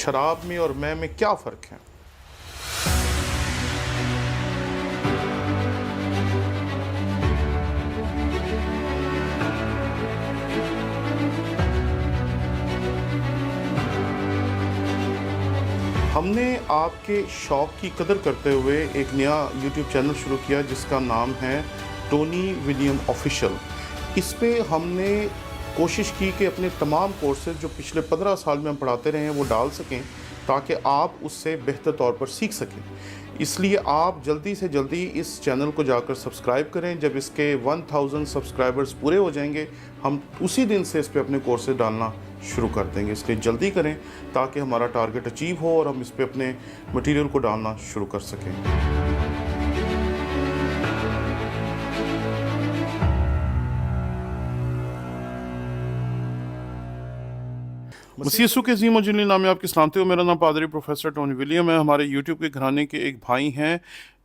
شراب میں اور میں کیا فرق ہے؟ ہم نے آپ کے شوق کی قدر کرتے ہوئے ایک نیا یوٹیوب چینل شروع کیا جس کا نام ہے ٹونی ولیم آفیشل۔ اس پہ ہم نے کوشش کی کہ اپنے تمام کورسز جو پچھلے 15 سال میں ہم پڑھاتے رہے ہیں وہ ڈال سکیں تاکہ آپ اس سے بہتر طور پر سیکھ سکیں۔ اس لیے آپ جلدی سے جلدی اس چینل کو جا کر سبسکرائب کریں۔ جب اس کے 1000 سبسکرائبرز پورے ہو جائیں گے ہم اسی دن سے اس پہ اپنے کورسز ڈالنا شروع کر دیں گے، اس لیے جلدی کریں تاکہ ہمارا ٹارگٹ اچیو ہو اور ہم اس پہ اپنے مٹیریل کو ڈالنا شروع کر سکیں۔ مسیح یسوع کے عظیم و جلیل نام میں آپ کے سلامتی ہو۔ میرا نام پادری پروفیسر ٹونی ولیم ہے۔ ہمارے یوٹیوب کے گھرانے کے ایک بھائی ہیں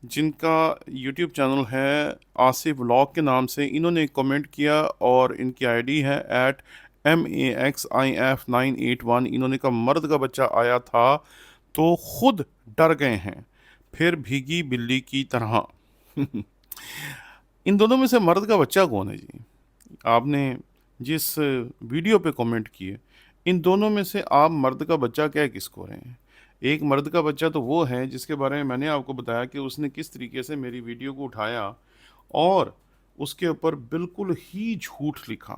جن کا یوٹیوب چینل ہے آصف ولاگ کے نام سے۔ انہوں نے ایک کمنٹ کیا اور ان کی آئی ڈی ہے @MAXIF981۔ انہوں نے کہا مرد کا بچہ آیا تھا تو خود ڈر گئے ہیں، پھر بھیگی بلی کی طرح۔ ان دونوں میں سے مرد کا بچہ کون ہے جی؟ آپ نے جس ویڈیو پہ کمنٹ کیے ان دونوں میں سے آپ مرد کا بچہ کیا کس کو رہے ہیں؟ ایک مرد کا بچہ تو وہ ہے جس کے بارے میں نے آپ کو بتایا کہ اس نے کس طریقے سے میری ویڈیو کو اٹھایا اور اس کے اوپر بالکل ہی جھوٹ لکھا،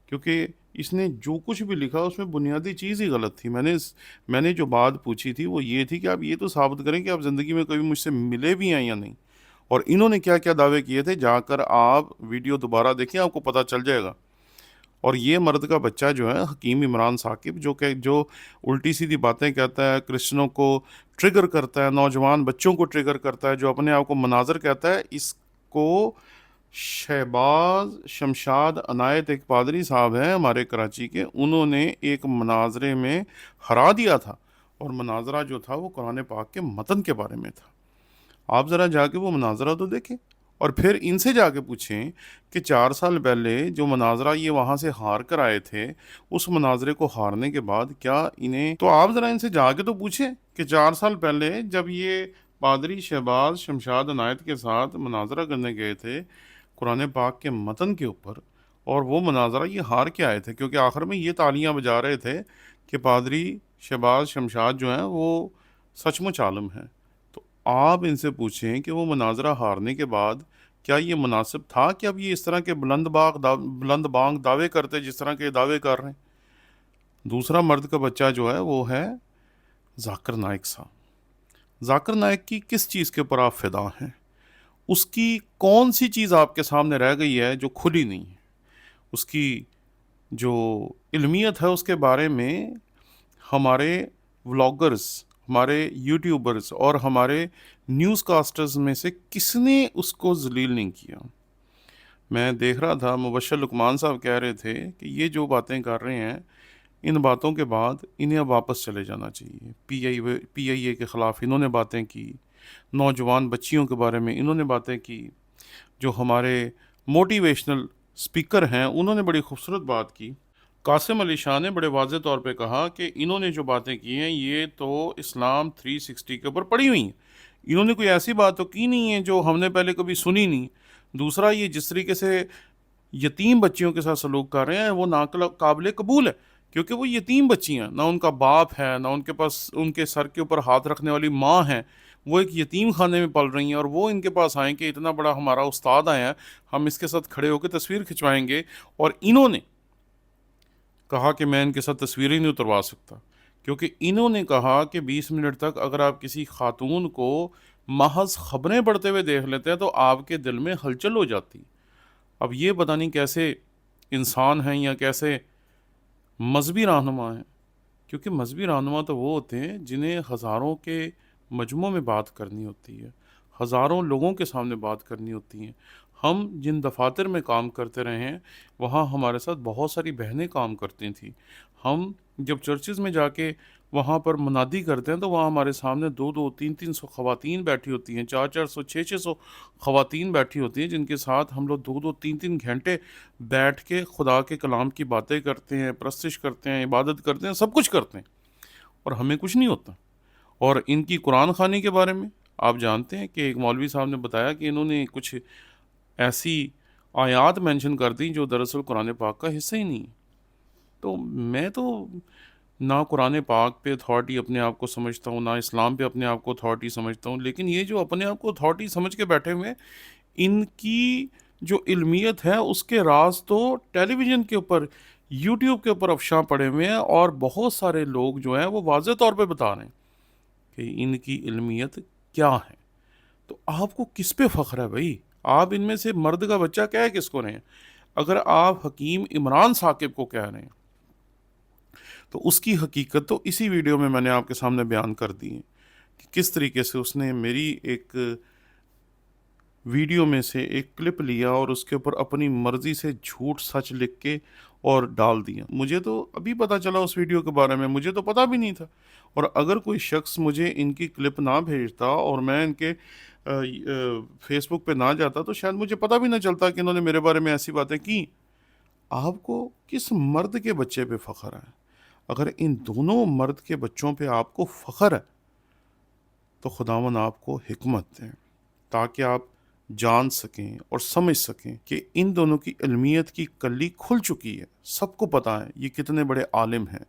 کیونکہ اس نے جو کچھ بھی لکھا اس میں بنیادی چیز ہی غلط تھی۔ میں نے جو بات پوچھی تھی وہ یہ تھی کہ آپ یہ تو ثابت کریں کہ آپ زندگی میں کبھی مجھ سے ملے بھی ہیں یا نہیں، اور انہوں نے کیا کیا دعوے کیے تھے جا کر آپ ویڈیو دوبارہ دیکھیں، آپ کو پتہ چل جائے گا۔ اور یہ مرد کا بچہ جو ہے حکیم عمران ثاقب، جو الٹی سیدھی باتیں کہتا ہے، کرسچنوں کو ٹریگر کرتا ہے، نوجوان بچوں کو ٹریگر کرتا ہے، جو اپنے آپ کو مناظر کہتا ہے، اس کو شہباز شمشاد عنایت ایک پادری صاحب ہیں ہمارے کراچی کے، انہوں نے ایک مناظرے میں ہرا دیا تھا، اور مناظرہ جو تھا وہ قرآن پاک کے متن کے بارے میں تھا۔ آپ ذرا جا کے وہ مناظرہ تو دیکھیں، اور پھر ان سے جا کے پوچھیں کہ 4 سال پہلے جو مناظرہ یہ وہاں سے ہار کر آئے تھے، اس مناظرے کو ہارنے کے بعد کیا انہیں، تو آپ ذرا ان سے جا کے تو پوچھیں کہ 4 سال پہلے جب یہ پادری شہباز شمشاد عنایت کے ساتھ مناظرہ کرنے گئے تھے قرآن پاک کے متن کے اوپر، اور وہ مناظرہ یہ ہار کے آئے تھے، کیونکہ آخر میں یہ تالیاں بجا رہے تھے کہ پادری شہباز شمشاد جو ہیں وہ سچ مچ عالم ہیں، تو آپ ان سے پوچھیں کہ وہ مناظرہ ہارنے کے بعد کیا یہ مناسب تھا کہ اب یہ اس طرح کے بلند بانگ دعوے کرتے جس طرح کے دعوے کر رہے ہیں؟ دوسرا مرد کا بچہ جو ہے وہ ہے ذاکر نائک صاحب۔ ذاکر نائک کی کس چیز کے اوپر آپ فدا ہیں؟ اس کی کون سی چیز آپ کے سامنے رہ گئی ہے جو کھلی نہیں ہے؟ اس کی جو علمیت ہے اس کے بارے میں ہمارے ولاگرز، ہمارے یوٹیوبرز اور ہمارے نیوز کاسٹرز میں سے کس نے اس کو ذلیل نہیں کیا؟ میں دیکھ رہا تھا مبشر لقمان صاحب کہہ رہے تھے کہ یہ جو باتیں کر رہے ہیں ان باتوں کے بعد انہیں اب واپس چلے جانا چاہیے۔ پی آئی اے کے خلاف انہوں نے باتیں کی، نوجوان بچیوں کے بارے میں انہوں نے باتیں کی، جو ہمارے موٹیویشنل سپیکر ہیں انہوں نے بڑی خوبصورت بات کی۔ قاسم علی شاہ نے بڑے واضح طور پہ کہا کہ انہوں نے جو باتیں کی ہیں یہ تو اسلام 360 کے اوپر پڑی ہوئی ہیں، انہوں نے کوئی ایسی بات تو کی نہیں ہے جو ہم نے پہلے کبھی سنی نہیں۔ دوسرا، یہ جس طریقے سے یتیم بچیوں کے ساتھ سلوک کر رہے ہیں وہ قابل قبول ہے، کیونکہ وہ یتیم بچی ہیں، نہ ان کا باپ ہے، نہ ان کے پاس ان کے سر کے اوپر ہاتھ رکھنے والی ماں ہے، وہ ایک یتیم خانے میں پل رہی ہیں، اور وہ ان کے پاس آئیں کہ اتنا بڑا ہمارا استاد آیا ہے، ہم اس کے ساتھ کھڑے ہو کے تصویر کھنچوائیں گے، اور انہوں نے کہا کہ میں ان کے ساتھ تصویریں نہیں اتروا سکتا، کیونکہ انہوں نے کہا کہ 20 منٹ تک اگر آپ کسی خاتون کو محض خبریں پڑھتے ہوئے دیکھ لیتے ہیں تو آپ کے دل میں ہلچل ہو جاتی۔ اب یہ پتہ نہیں کیسے انسان ہیں یا کیسے مذہبی رہنما ہیں، کیونکہ مذہبی رہنما تو وہ ہوتے ہیں جنہیں ہزاروں کے مجموعوں میں بات کرنی ہوتی ہے، ہزاروں لوگوں کے سامنے بات کرنی ہوتی ہیں۔ ہم جن دفاتر میں کام کرتے رہے ہیں وہاں ہمارے ساتھ بہت ساری بہنیں کام کرتی تھیں، ہم جب چرچز میں جا کے وہاں پر منادی کرتے ہیں تو وہاں ہمارے سامنے 200-300 خواتین بیٹھی ہوتی ہیں، 400 600 خواتین بیٹھی ہوتی ہیں، جن کے ساتھ ہم لوگ 2-3 گھنٹے بیٹھ کے خدا کے کلام کی باتیں کرتے ہیں، پرستش کرتے ہیں، عبادت کرتے ہیں، سب کچھ کرتے ہیں، اور ہمیں کچھ نہیں ہوتا۔ اور ان کی قرآن خوانی کے بارے میں آپ جانتے ہیں کہ ایک مولوی صاحب نے بتایا کہ انہوں نے کچھ ایسی آیات مینشن کر دیں جو دراصل قرآن پاک کا حصہ ہی نہیں ہے۔ تو میں تو نہ قرآن پاک پہ اتھارٹی اپنے آپ کو سمجھتا ہوں، نہ اسلام پہ اپنے آپ کو اتھارٹی سمجھتا ہوں، لیکن یہ جو اپنے آپ کو اتھارٹی سمجھ کے بیٹھے ہوئے ہیں، ان کی جو علمیت ہے اس کے راز تو ٹیلی ویژن کے اوپر، یوٹیوب کے اوپر افشاں پڑے ہوئے ہیں، اور بہت سارے لوگ جو ہیں وہ واضح طور پہ بتا رہے ہیں کہ ان کی علمیت کیا ہے۔ تو آپ کو کس پہ فخر ہے بھائی؟ آپ ان میں سے مرد کا بچہ کہہ کس کو رہے ہیں؟ اگر آپ حکیم عمران ثاقب کو کہہ رہے ہیں تو اس کی حقیقت تو اسی ویڈیو میں نے آپ کے سامنے بیان کر دی ہے کہ کس طریقے سے اس نے میری ایک ویڈیو میں سے ایک کلپ لیا اور اس کے اوپر اپنی مرضی سے جھوٹ سچ لکھ کے اور ڈال دیا۔ مجھے تو ابھی پتہ چلا اس ویڈیو کے بارے میں، مجھے تو پتہ بھی نہیں تھا۔ اور اگر کوئی شخص مجھے ان کی کلپ نہ بھیجتا اور میں ان کے فیس بک پہ نہ جاتا تو شاید مجھے پتہ بھی نہ چلتا کہ انہوں نے میرے بارے میں ایسی باتیں کی۔ آپ کو کس مرد کے بچے پہ فخر ہے؟ اگر ان دونوں مرد کے بچوں پہ آپ کو فخر ہے تو خداوند آپ کو حکمت دیں تاکہ آپ جان سکیں اور سمجھ سکیں کہ ان دونوں کی علمیت کی کلی کھل چکی ہے۔ سب کو پتہ ہے یہ کتنے بڑے عالم ہیں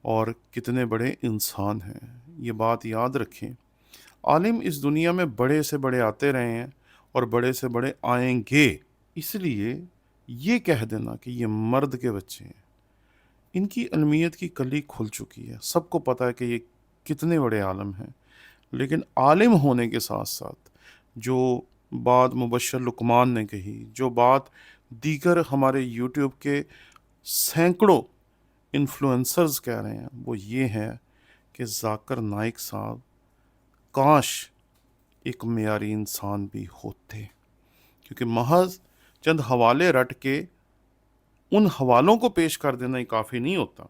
اور کتنے بڑے انسان ہیں۔ یہ بات یاد رکھیں، عالم اس دنیا میں بڑے سے بڑے آتے رہے ہیں اور بڑے سے بڑے آئیں گے، اس لیے یہ کہہ دینا کہ یہ مرد کے بچے ہیں، ان کی علمیت کی کلی کھل چکی ہے۔ سب کو پتہ ہے کہ یہ کتنے بڑے عالم ہیں، لیکن عالم ہونے کے ساتھ ساتھ جو بات مبشر لقمان نے کہی، جو بات دیگر ہمارے یوٹیوب کے سینکڑوں انفلوئنسرز کہہ رہے ہیں، وہ یہ ہے کہ ذاکر نائک صاحب کاش ایک معیاری انسان بھی ہوتے، کیونکہ محض چند حوالے رٹ کے ان حوالوں کو پیش کر دینا ہی کافی نہیں ہوتا،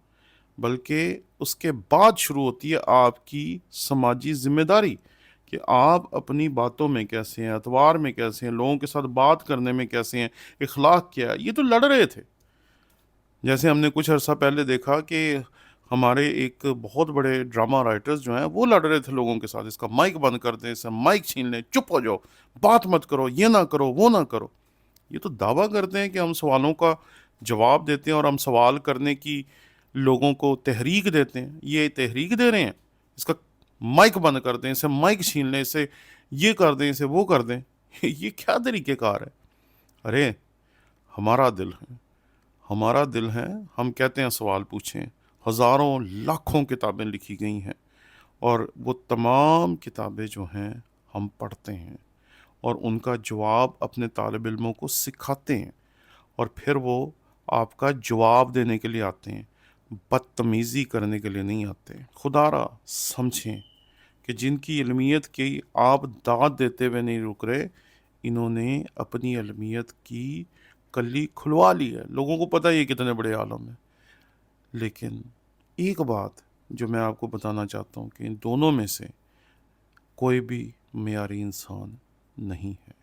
بلکہ اس کے بعد شروع ہوتی ہے آپ کی سماجی ذمہ داری کہ آپ اپنی باتوں میں کیسے ہیں، اتوار میں کیسے ہیں، لوگوں کے ساتھ بات کرنے میں کیسے ہیں، اخلاق کیا ہے۔ یہ تو لڑ رہے تھے، جیسے ہم نے کچھ عرصہ پہلے دیکھا کہ ہمارے ایک بہت بڑے ڈرامہ رائٹرز جو ہیں وہ لڑ رہے تھے لوگوں کے ساتھ، اس کا مائک بند کر دیں، اس سے مائک چھین لیں، چپ ہو جاؤ، بات مت کرو، یہ نہ کرو، وہ نہ کرو۔ یہ تو دعویٰ کرتے ہیں کہ ہم سوالوں کا جواب دیتے ہیں اور ہم سوال کرنے کی لوگوں کو تحریک دیتے ہیں۔ یہ تحریک دے رہے ہیں، اس کا مائک بند کر دیں، اسے مائک چھین لیں، اسے یہ کر دیں، اسے وہ کر دیں۔ یہ کیا طریقہ کار ہے؟ ارے ہمارا دل ہے، ہمارا دل ہے، ہم کہتے ہیں سوال پوچھیں۔ ہزاروں لاکھوں کتابیں لکھی گئی ہیں اور وہ تمام کتابیں جو ہیں ہم پڑھتے ہیں اور ان کا جواب اپنے طالب علموں کو سکھاتے ہیں، اور پھر وہ آپ کا جواب دینے کے لیے آتے ہیں، بدتمیزی کرنے کے لیے نہیں آتے۔ خدا را سمجھیں کہ جن کی علمیت کی آپ داد دیتے ہوئے نہیں رک رہے، انہوں نے اپنی علمیت کی کلی کھلوا لی ہے۔ لوگوں کو پتہ ہے یہ کتنے بڑے عالم ہیں، لیکن ایک بات جو میں آپ کو بتانا چاہتا ہوں کہ ان دونوں میں سے کوئی بھی معیاری انسان نہیں ہے۔